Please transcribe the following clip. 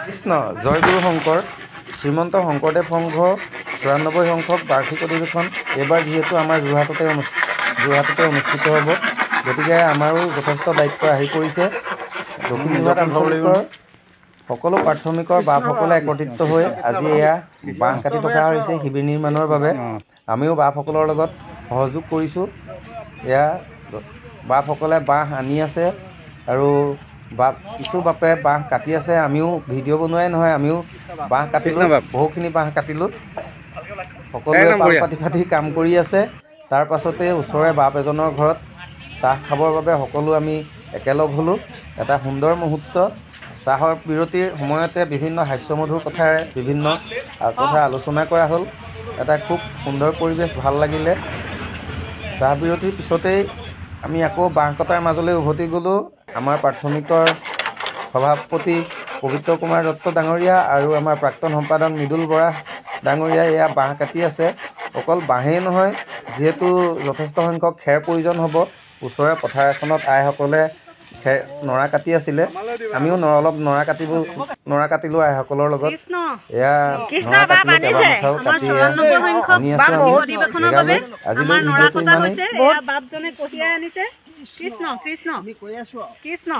কৃষ্ণ জয় গুৰু শংকৰ শ্ৰীমন্ত শংকৰদেৱ সংঘ ৯৪ সংখ্যক বাৰ্ষিক অধিৱেশন এইবাৰ যিহেতু আমাৰ যোৰহাটতে অনুষ্ঠিত হ'ব, গতিকে আমাৰো যথেষ্ট দায়িত্ব আহি পৰিছে। দক্ষিণ যোৰহাট আঞ্চলিকৰ সকলো প্ৰাথমিকৰ বাপসকলে একত্ৰিত হৈ আজি এয়া বাঁহ কাটি থকা হৈছে শিবিৰ নিৰ্মাণৰ বাবে। আমিও বাপসকলৰ লগত সহযোগ কৰিছোঁ। এয়া বাপসকলে বাঁহ আনি আছে আৰু কিছু বাপে বাঁহ কাটি আছে। আমিও ভিডিঅ' বনোৱাই নহয়, আমিও বাঁহ কাটিলোঁ, বহুখিনি বাঁহ কাটিলোঁ। সকলোৱে পাল পাতি পাতি কাম কৰি আছে। তাৰ পাছতে ওচৰৰে বাপ এজনৰ ঘৰত চাহ খাবৰ বাবে সকলো আমি একেলগ হ'লোঁ। এটা সুন্দৰ মুহূৰ্ত। চাহৰ বিৰতিৰ সময়তে বিভিন্ন হাস্যমধুৰ কথাৰে বিভিন্ন কথা আলোচনা কৰা হ'ল। এটা খুব সুন্দৰ পৰিৱেশ, ভাল লাগিলে। চাহ বিৰতিৰ পিছতেই আমি আকৌ বাঁহ কটাৰ মাজলৈ উভতি গ'লোঁ। আমাৰ প্ৰাথমিকৰ সভাপতি পবিত্ৰ কুমাৰ দত্ত ডাঙৰীয়া আৰু আমাৰ প্ৰাক্তন সম্পাদক মৃদুল বৰা ডাঙৰীয়াই এয়া বাঁহ কাটি আছে। অকল বাঁহেই নহয়, যিহেতু যথেষ্ট সংখ্যক খেৰ প্ৰয়োজন হ'ব, ওচৰৰে পথাৰ এখনত আইসকলে নৰা কাটি আছিলে। আমিও অলপ নৰা কাটিলোঁ আইসকলৰ লগত। এয়া নৰা কাটিলোঁ, কেইবামুঠাও কাটি আনি আছোঁ আমি জেগালৈ। আজিলৈ ভিডিঅ'টো ইমানেই। বাপজনে কঢ়িয়াই আনিছে। কৃষ্ণ কৃষ্ণ কৃষ্ণ